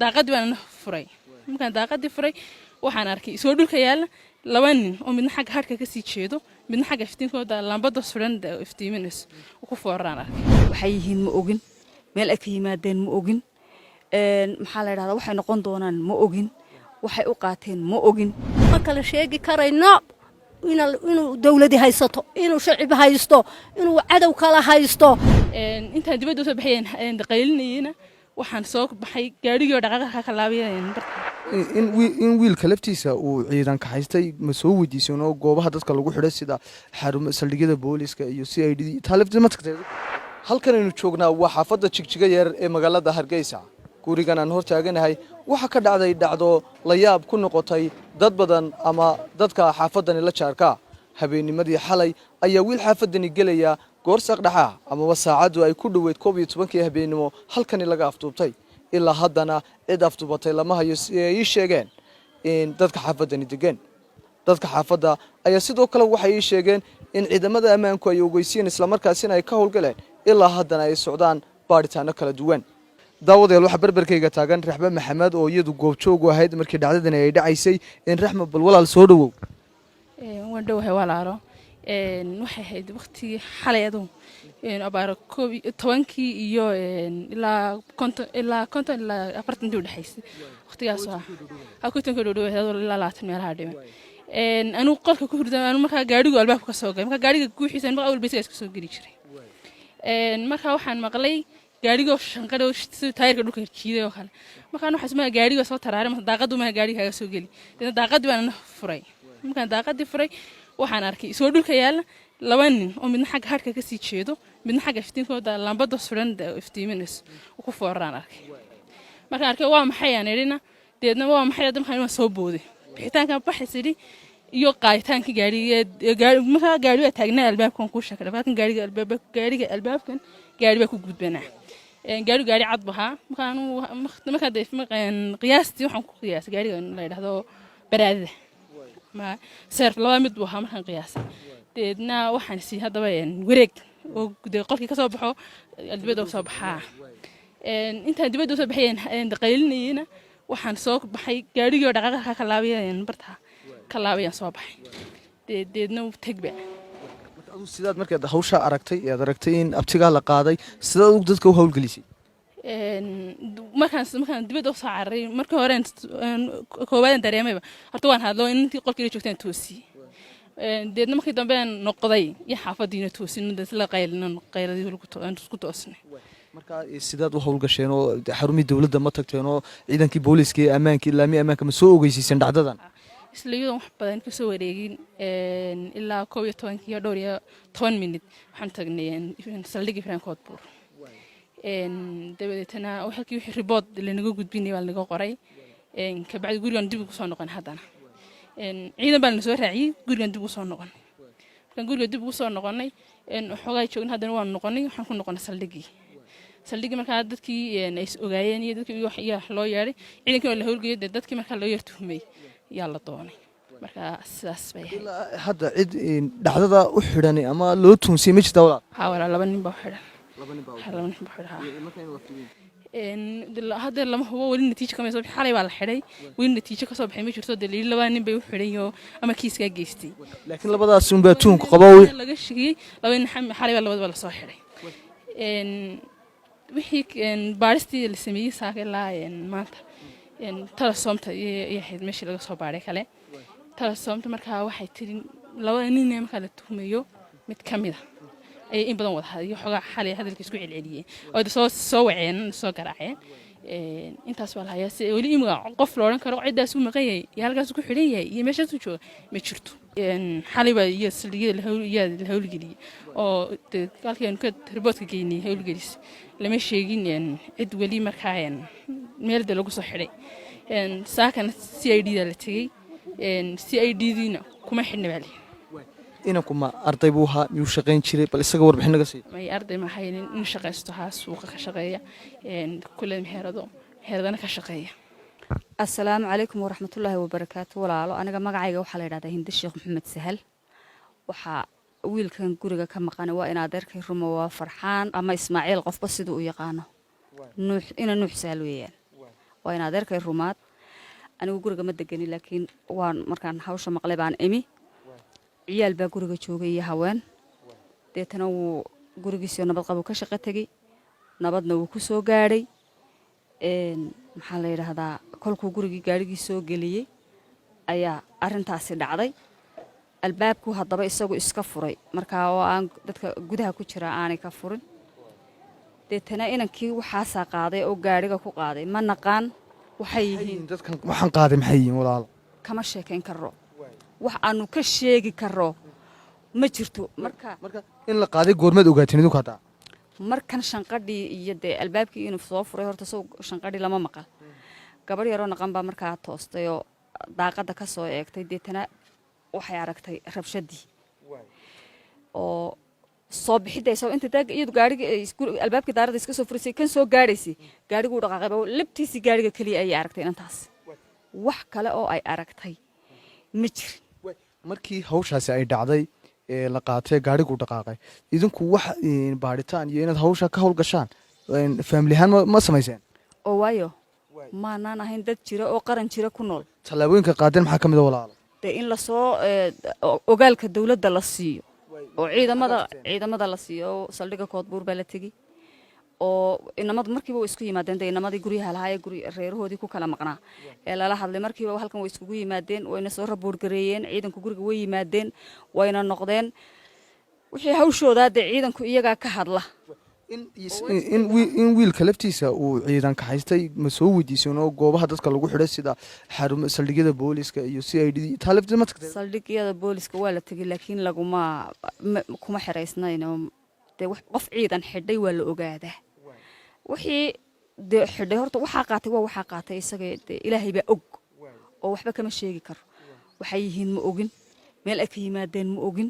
daaqadii baan furay markaan daaqadii furay waxaan arkay soo dhulka yaala laba nin oo midna xagga harka ka sii jeedo midna xagga iftiinkooda lambada suran iftiiminayso ku fooraan arkay waxay yihiin ma ogin meel ay ka yimaadeen ma ogin maxaa la yiraahdaa waxay noqon doonaan ma ogin waxay u qaateen ma ogin ma kala sheegi karayno inuu dawladi haysato inuu shacib haysto inuu cadow kala haysto intaan dibadda soo baxayeen qaylinayna waxaan soo baxay gaarigii dhaqaaqaha ka laabiyeen in wiilka laftiisa uu ciidan ka haystay ma soo weydiisan oo goobaha dadka lagu xidhay sida xarumaha saldhigyada booliska iyo CID talaftii ma tagtay halkan aynu joognaa waa xaafadda Jigjiga yar ee magaalada Hargeysa gurigan aan hor taaganahay waxa ka dhacday dhacdo la yaab ku noqotay dad badan ama dadka xaafadani la jaarka habeennimadii xalay ayaa wiil xaafadani galaya goor saqdhaxa ama saacadu ay ku dhaweyd 12 habeenimo halkani laga afduubtay ilaa haddana cid afduubatay lama hayo si ay sheegeen in dadka xaafadani degan dadka xaafadda ayaa sidoo kale waxay sheegeen in ciidamada ammaanku ay ogeysiin isla markaasina ay ka howlgaleen ilaa haddana ay socdaan baaritaano kala duwan daawadeel waxa barbarkayga taagan Raxba Maxamed oo iyadu goobjoog u ahayd markii dhacdadan ay dhacaysay in Raxma bal walaal soo dhawow waan dhawahay walaalo waxay ahayd waqtigii xalay adu abaar 12 iyo ilaa 50 ilaa 40 u dhaxaysay waqtigaas ku tanka dhowdhow ilaa 20 meelaha dhimay anu qolka ku hurday anu marka gaarigu albaabka ka soo galay marka gaariga guuxiisa marka awal beesiga iska soo geli jiray marka waxaan maqlay gaariga shanqadho taayirka dhulka jiiday oo kale markaan waxa isma gaariga soo taraaray marka daaqadu ma gaariga kaga soo gali daaqadii baan furay markaan daaqadii furay waxaan arkay soo dhulka yaala laba nin oo midna xagga harka ka sii jeedo midna xagga iftiinkooda lambada suran iftiiminayso ku fooraan arkay markaan arkay waa maxay aan idhina deedna waa maxay dadkan soo booday bixitaanka baxaysidii iyo qaaytaanka marka gaariga taagnaa albaabkan ku shakray laakiin gaariga albaabkan gaariga ku gudbana gaari cad bahaa marka qiyaastii waxaan ku qiyaasay gaariga la yiraahdo baraadada ma seerf laba mid buu ahaa markaan qiyaasay deedna waxaan si hadaba wareeg oo qolkii ka soo baxo dibadda soo baxaa intaan dibadda soo baxayeen qaylinayna waxaan soo baxay gaarigii dhaqaaqaha ka laabiyeen barta ka laabiyeen soo baxay deedna uu tagba sidaad markaad hawsha aragtay in abtiga la qaaday sidaad u dadka u hawlgelisay markaan dibadda soo cararay markii hore koobaad dareemayba horta waan hadlo intii qolkii joogtaan toosi deedna markii dambe noqday iyo xaafadiina toosin la qayladii lagu toosnay marka sidaad u hawlgasheen oo xarumii dawladda ma tagteen oo ciidankii booliska iyo ammaankii laami ammaanka ma soo ogeysiisan dhacdadan isla iyadoo wax badan ka soo wareegin ilaa 12 iyo dhowr iyo 10 minute waxaan tagnay saldhigii Francourt dabadeetana wixii report lanaga gudbinay waa laga qoray ka bacdi gurigan dib ugu soo noqon haddana ciidan baan soo raaciyay gurigan dib ugu soo noqon markaan guriga dib ugu soo noqonay xogaa joogin haddana waan noqonay waxaan ku noqonay saldhigii markaa dadkii ay ogaayeen iyo dadkii wax loo yeeray ciidankii la howlgeeyay dadkii markaa loo yeertumay yaa la doonay marka sidaas bay hadda cid dhacdada u xidhan ama loo tuunsay ma jirtaa walaal laba nin baa xidhan hadda lama hubo weli natiijo kama soo xalay baa la xidhay weli natiijo ka soo baxay ma jirto daliil laba nin bay u xidhan ama kiiska geystay laakiin labadaas un baa tuunku qabo laga shigay laba nin xalay baa labadaba la soo xidhay wixii baaristii la sameeyay saaka ilaa maanta tala soomta iyo ahayd meeshii laga soo baaray kale tala soomta markaa waxay tiri laba nin markaa la tuhmayo mid ka mid ah ay in badan wada hadyo xogaa xalay hadalkiis ku celceliyeen oo soo waceen soo garaaceen intaas waa la hayaa si weli imaga qof loo oran karo cidaas uu maqan yahay iyo halkaas ku xidhan yahay iyo meeshaas uu jooga ma jirto xalay baa iyo saldhigyada la howlgeliyay oo halkii ka reportka geynay howlgelis lama sheegin cid weli markaa meelda lagu soo xidhay saakana CID da la tagay CID diina kuma xidhna baa inanku ma arday buu ahaa miyuu shaqayn jiray bal isaga warbixin naga sii may arday ma haynin in shaqaysto haa suuqa ka shaqeeya kulay meheradana ka shaqeeya assalaamu calaykum waraxmatullaahi wabarakaatu walaalo aniga magacayga waxaa la yidhahdaa Hindi Sheekh Maxamed Sahal waxaa wiilkan guriga ka maqan waa in adeerkay rumo waa Farxaan ama Ismaaciil qofba sidoo u yaqaano nuux Sahal weeyaan waa in adeerkay rumaad anigu guriga ma degani laakiin waan markaan hawsha maqlay baan imi ciyaal baa guriga joogay iyo haween deetana wuu gurigiisii nabad qabo ka shaqo tagay nabadna wuu ku soo gaadhay maxaa la yiraahdaa kolkuu gurigii gaarigii soo geliyay ayaa arintaasi dhacday albaabku haddaba isagu iska furay markaa oo aan dadka gudaha ku jira aanay ka furin deetana inankii waxaasaa qaaday oo gaariga ku qaaday ma naqaan waxay yihiin dadkan waxaan qaaday maxay yihiin walaalo kama sheekayn karo wax aanu ka sheegi karo ma jirto marka in la qaaday goormeed ogaatin idinku hadda markan shanqadhii iyo dee albaabkii inuu soo furay horta soo shanqadhii lama maqal gabar yaroo naqan baa markaa toostay oo daaqada ka soo eegtay deetana waxay aragtay rabshadii oo soo bixidayso inta taag iyadu gaariga albaabkii daarada iska soo furisay kan soo gaadhaysay gaarigu u dhaqaaqay labtiisii gaariga kaliya ay aragtay intaas wax kale oo ay aragtay ma jirin markii hawshaasi ay dhacday la qaatay gaarigu dhaqaaqay idinku wax baaritaan iyo inaad hawsha ka hawl gashaan family ahaan ma samayseen oo waayo maanaan ahayn dad jira oo qaran jira ku nool tallaabooyinka qaadeen maxaa ka mid ah walaalo dee in lasoo ogaalka dawladda la siiyo oo ciidamada la siiyo oo saldhigga koodbuur baa la tegi oo inamadu markiiba way isku yimaadeen dee inamadii guryaha lahaa ee reerahoodii ku kala maqnaa ee lala hadlay markiiba halkan way iskugu yimaadeen wayna soo raboorgareeyeen ciidanku guriga way yimaadeen wayna noqdeen wixii hawshoodaa dee ciidanku iyagaa ka hadla in wiilka laftiisa uu ciidan kaxaystay ma soo weydiisan oo goobaha dadka lagu xidhay sida saldhigyada booliska iyo CID taa laftiisa ma tagtay saldhigyada booliska waa la tegay laakiin kuma xiraysnayn oo dee qof ciidan xidhay waa la ogaadaa wixii dee xidhay horta waxaa qaatay isaga dee ilaahay baa og oo waxba kama sheegi karo waxay yihiin ma ogin meel ay ka yimaadeen ma ogin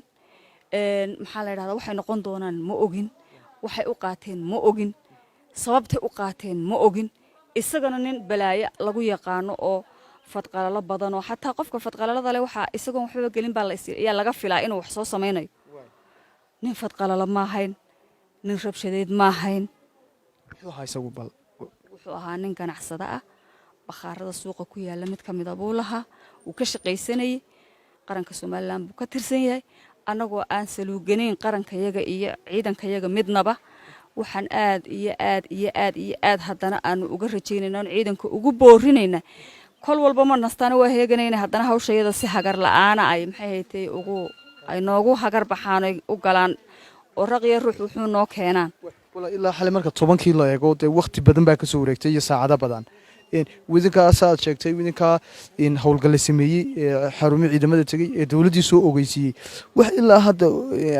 maxaa la yidhahdaa waxay noqon doonaan ma ogin waxay u qaateen ma ogin sababtay u qaateen ma ogin isagana nin balaayo lagu yaqaano oo fadqalalo badan oo xataa qofka fadqalalada leh waxaa isagoon waxba gelin baa ayaa laga filaa inuu wax soo samaynayo nin fadqalalo ma ahayn nin rabshadeed ma ahayn wuxuu ahaa nin ganacsada ah bakhaarada suuqa ku yaala mid ka mid a buu lahaa wuu ka shaqaysanayay qaranka Soomaaliland buu ka tirsan yahay anagoo aan saluuganayn qarankayaga iyo ciidankayaga midnaba waxaan aad haddana aanu uga rajaynayna ciidanka ugu boorinayna kol walba ma nastaana waa heeganayna haddana hawshayada si hagar la'aana ay maxay haytay ay noogu hagar baxaan u galaan oo raqiya ruux wuxuu noo keenaan ilaa xalay marka 10kii la eego dee waqti badan baa ka soo wareegtay iyo saacado badan wadinkaas aad sheegtay wadinka in hawlgal sameeyay xarumo ciidamada tagay ee dawladii soo ogeysiyay wax ilaa hadda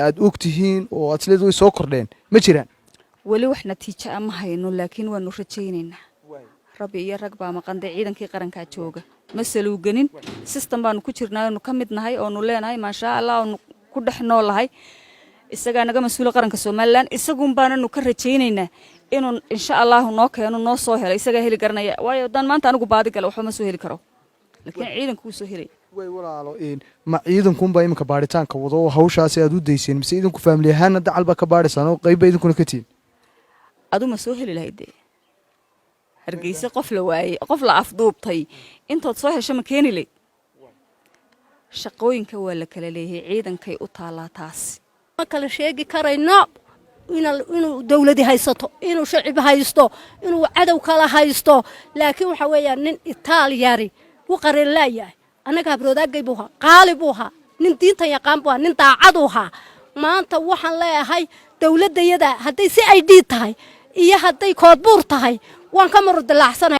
aad ogtihiin oo aad leedahay way soo kordheen ma jiraan wali wax natiijo ama hayno laakiin waanu rajaynaynaa rabbi iyo rag baa maqan ciidankii qaranka jooga ma saluuganin system baanu ku jirnaa oo ka mid nahay oo nu leenahay ma sha Allah oo ku dhex noolahay isaga naga mas'uul qaranka Soomaaliland isagun baanu ka rajaynaynaa inuu insha Allah noo keeno noo soo helay isaga heli garanaya waayo dan maanta anigu baadi gal waxba ma soo heli karo laakiin ciidanku soo helay way walaalo ma ciidanku baa imka baaritaanka wado hawshaas aad u deyseen mise ciidanku family ahaan dacal ba ka baarisan oo qayb idinkuna ka tiin adu ma soo heli lahayd hargeysa qof la waayay qof la afduubtay intood soo hesho ma keeni leed shaqooyinka waa la kala leeyahay ciidankay u taalaa taas ma kala sheegi karayno inuu dawladi haysato inuu shacib haysto inuu cadow kala haysto laakiin waxa weeyaan nin Italyari u qarin laayahay anaga habroodagay buu qaali buu nin diinta yaqaan buu nin daacad u maanta waxaan leeyahay dawladayada haday si ID tahay iyo haday koodbuur tahay waan ka marudalaacsan